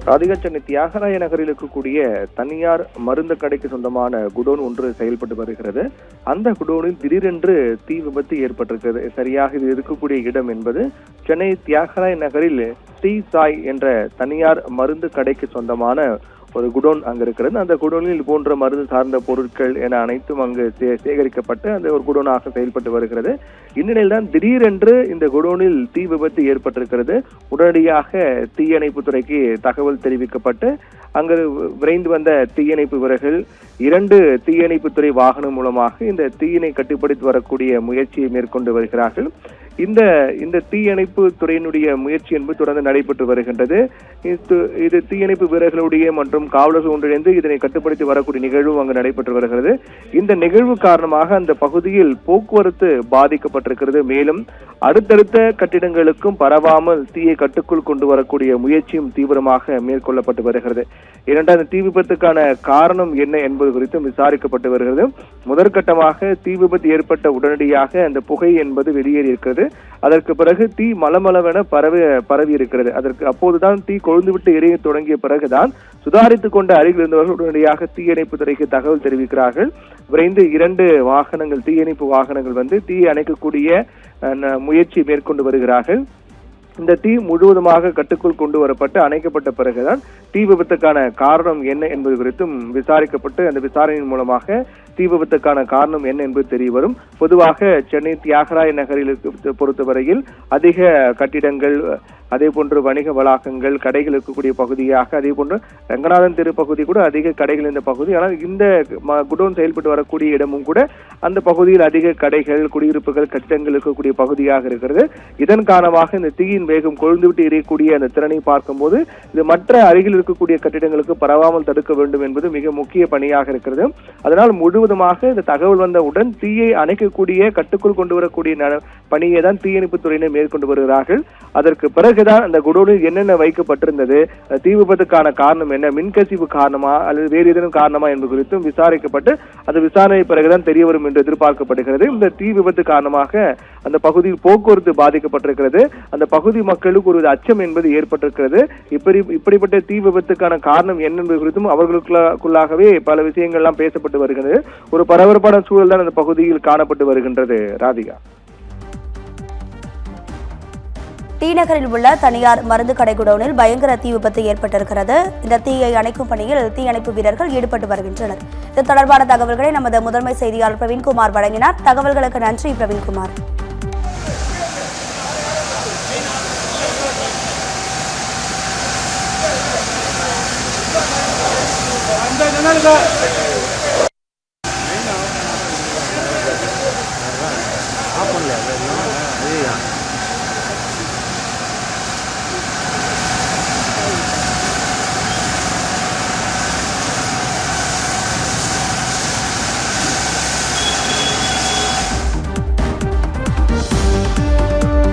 ராதிகா, சென்னை தியாகராய நகரில் இருக்கக்கூடிய தனியார் மருந்து கடைக்கு சொந்தமான குடோன் ஒன்று செயல்பட்டு வருகிறது. அந்த குடோனில் திடீரென்று தீ விபத்து ஏற்பட்டிருக்கிறது. சரியாக இது இருக்கக்கூடிய இடம் என்பது சென்னை தியாகராய நகரில் டி சாய் என்ற தனியார் மருந்து கடைக்கு சொந்தமான ஒரு குடோன் அங்கு இருக்கிறது. அந்த குடோனில் இது போன்ற மருந்து சார்ந்த பொருட்கள் என அனைத்தும் அங்கு சேகரிக்கப்பட்டு அந்த ஒரு குடோனாக செயல்பட்டு வருகிறது. இந்நிலையில் தான் திடீரென்று இந்த குடோனில் தீ விபத்து ஏற்பட்டிருக்கிறது. உடனடியாக தீயணைப்பு துறைக்கு தகவல் தெரிவிக்கப்பட்டு அங்கு விரைந்து வந்த தீயணைப்பு வீரர்கள் 2 தீயணைப்பு துறை வாகனம் மூலமாக இந்த தீயினை கட்டுப்படுத்தி வரக்கூடிய முயற்சியை மேற்கொண்டு வருகிறார்கள். இந்த தீயணைப்பு துறையினுடைய முயற்சி என்பது தொடர்ந்து நடைபெற்று வருகின்றது. இது தீயணைப்பு வீரர்களுடைய மற்றும் காவலர்கள் ஒன்றிணைந்து இதனை கட்டுப்படுத்தி வரக்கூடிய நிகழ்வு அங்கு நடைபெற்று வருகிறது. இந்த நிகழ்வு காரணமாக அந்த பகுதியில் போக்குவரத்து பாதிக்கப்பட்டிருக்கிறது. மேலும் அடுத்தடுத்த கட்டிடங்களுக்கும் பரவாமல் தீயை கட்டுக்குள் கொண்டு வரக்கூடிய முயற்சியும் தீவிரமாக மேற்கொள்ளப்பட்டு வருகிறது. இரண்டாவது, தீ விபத்துக்கான காரணம் என்ன என்பது குறித்தும் விசாரிக்கப்பட்டு வருகிறது. முதற்கட்டமாக தீ விபத்து ஏற்பட்ட உடனடியாக அந்த புகை என்பது வெளியேறி இருக்கிறது. அதற்கு பிறகு தீ மலமளவென பரவி இருக்கிறது. அப்போதுதான் தீ கொழுந்துவிட்டு எரிய தொடங்கிய பிறகுதான் சுதாரித்துக் கொண்ட அருகில் இருந்தவர்கள் உடனடியாக தீயணைப்பு துறைக்கு தகவல் தெரிவிக்கிறார்கள். விரைந்து 2 வாகனங்கள், தீயணைப்பு வாகனங்கள் வந்து தீயை அணைக்கக்கூடிய முயற்சி மேற்கொண்டு வருகிறார்கள். இந்த தீ முழுவதுமாக கட்டுக்குள் கொண்டு வரப்பட்டு அணைக்கப்பட்ட பிறகுதான் தீ விபத்துக்கான காரணம் என்ன என்பது குறித்தும் விசாரிக்கப்பட்டு அந்த விசாரணையின் மூலமாக தீ விபத்துக்கான காரணம் என்ன என்பது தெரிய வரும். பொதுவாக சென்னை தியாகராய நகரில் பொறுத்தவரையில் அதிக கட்டிடங்கள், அதே போன்று வணிக வளாகங்கள், கடைகள் இருக்கக்கூடிய பகுதியாக, அதே போன்று ரங்கநாதன் தெரு பகுதி கூட அதிக கடைகள் இந்த பகுதி. ஆனால் இந்த குடோன் செயல்பட்டு வரக்கூடிய இடமும் கூட அந்த பகுதியில் அதிக கடைகள், குடியிருப்புகள், கட்டிடங்கள் இருக்கக்கூடிய பகுதியாக இருக்கிறது. இதன் காரணமாக இந்த தீயின் வேகம் கொழுந்துவிட்டு எரியக்கூடிய அந்த திறனை பார்க்கும்போது இது மற்ற அருகில் இருக்கக்கூடிய கட்டிடங்களுக்கு பரவாமல் தடுக்க வேண்டும் என்பது மிக முக்கிய பணியாக இருக்கிறது. அதனால் முழுவதுமாக இந்த தகவல் வந்தவுடன் தீயை அணைக்கக்கூடிய, கட்டுக்குள் கொண்டு வரக்கூடிய பணியை தான் தீயணைப்பு துறையினர் மேற்கொண்டு வருகிறார்கள். அதற்கு பிறகுதான் அந்த குடோனில் என்னென்ன வைக்கப்பட்டிருந்தது, தீ விபத்துக்கான காரணம் என்ன, மின்கசிவு காரணமா அல்லது வேறு ஏதேனும் காரணமா என்பது குறித்தும் விசாரிக்கப்பட்டு அந்த விசாரணை பிறகுதான் தெரிய வரும் என்று எதிர்பார்க்கப்படுகிறது. இந்த தீ விபத்து காரணமாக அந்த பகுதியில் போக்குவரத்து பாதிக்கப்பட்டிருக்கிறது. அந்த பகுதி மக்களுக்கு ஒரு அச்சம் என்பது ஏற்பட்டிருக்கிறது. இப்படிப்பட்ட தீ விபத்துக்கான காரணம் என்ன என்பது குறித்தும் அவர்களுக்குள்ளாகவே பல விஷயங்கள் எல்லாம் பேசப்பட்டு வருகிறது. ஒரு பரபரப்பான சூழல் தான் அந்த பகுதியில் காணப்பட்டு வருகின்றது. ராதிகா, டி நகரில் உள்ள தனியார் மருந்து கடை குடோனில் பயங்கர தீ விபத்து ஏற்பட்டிருக்கிறது. இந்த தீயை அணைக்கும் பணியில் தீயணைப்பு வீரர்கள் ஈடுபட்டு வருகின்றனர். இது தொடர்பான தகவல்களை நமது முதன்மை செய்தியாளர் பிரவீன்குமார் வழங்கினார். தகவல்களுக்கு நன்றி பிரவீன்குமார். அந்த